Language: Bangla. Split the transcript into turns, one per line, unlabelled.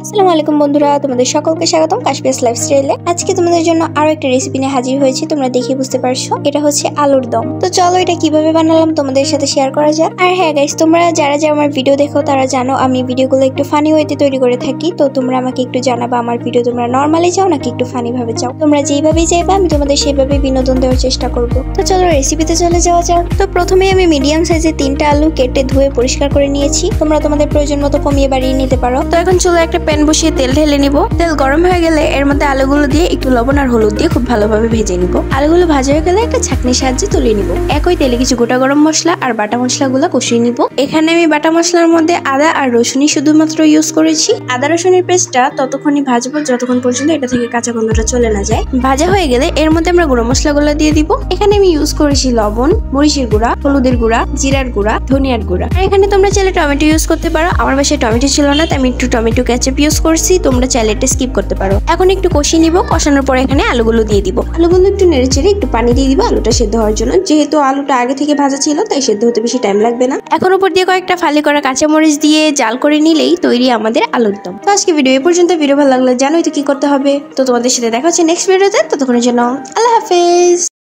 আসসালামু আলাইকুম বন্ধুরা, তোমাদের সকলকে স্বাগতম কাশপিয়াস লাইফস্টাইলে। আজকে তোমাদের জন্য আরো একটা রেসিপি নিয়ে হাজির হয়েছি। তোমরা দেখে বুঝতে পারছো এটা হচ্ছে আলুর দম। তো চলো এটা কিভাবে বানালাম তোমাদের সাথে শেয়ার করা যাক। আর হ্যাঁ গাইস, তোমরা যারা আমার ভিডিও দেখো তারা জানো আমি ভিডিওগুলো একটু ফানি ওয়েতে তৈরি করে থাকি। তো তোমরা আমাকে একটু জানাবা আমার ভিডিও তোমরা নরমালি চাও নাকি একটু ফানি ভাবে চাও। তোমরা যেইভাবেই চাইবা আমি তোমাদের সেইভাবে বিনোদন দেওয়ার চেষ্টা করব। তো চলো রেসিপিতে চলে যাওয়া যাক। তো প্রথমে আমি মিডিয়াম সাইজের 3টা আলু কেটে ধুয়ে পরিষ্কার করে নিয়েছি। তোমরা তোমাদের প্রয়োজন মতো কমিয়ে বাড়িয়ে নিতে পারো। তো এখন চলো একটা প্যান বসিয়ে তেল ঢেলে নিব। তেল গরম হয়ে গেলে এর মধ্যে আলুগুলো দিয়ে একটু লবণ আর হলুদ দিয়ে খুব ভালোভাবে ভেজে নিব। আলুগুলো ভাজা হয়ে গেলে একটা ছাঁকনির সাহায্যে তুলে নিব। একই তেলে কিছু গোটা গরম মশলা আর বাটা মশলাগুলো কষিয়ে নিব। এখানে আমি বাটা মশলার মধ্যে আদা আর রসুনই শুধুমাত্র ইউজ করেছি। আদা রসুনের পেস্টটা ততক্ষণই ভাজবো যতক্ষণ পর্যন্ত এটা থেকে কাঁচা গন্ধটা চলে না যায়। ভাজা হয়ে গেলে এর মধ্যে আমরা গুঁড়ো মশলাগুলো দিয়ে দিব। এখানে আমি ইউজ করেছি লবণ, মরিচের গুঁড়া, হলুদের গুঁড়া, জিরার গুঁড়া, ধনিয়ার গুঁড়া। আর এখানে তোমরা চাইলে টমেটো ইউজ করতে পারো। আমার বাসায় টমেটো ছিল না তাই আমি একটু টমেটো কেচাপ ইউজ করছি। তোমরা চাইলে এটা স্কিপ করতে পারো। এখন একটু কষিয়ে নিব। কষানোর পর এখানে আলুগুলো দিয়ে দিব। আলুগুলো একটু নেড়ে চেড়ে একটু পানি দিয়ে দিব আলুটা সেদ্ধ হওয়ার জন্য। যেহেতু আলুটা আগে থেকে ভাজা ছিল তাই সেদ্ধ হতে বেশি টাইম লাগবে না। এখন উপর দিয়ে কয়েকটা ফালি করা কাঁচামরিচ দিয়ে জাল করে নিলেই তৈরি আমাদের আলুর দম। তো আজকে ভিডিও এই পর্যন্ত। ভিডিও ভালো লাগলে জানোই তো কি করতে হবে। তো তোমাদের সাথে দেখা হচ্ছে নেক্সট ভিডিওতে। ততক্ষণের জন্য আল্লাহ হাফেজ।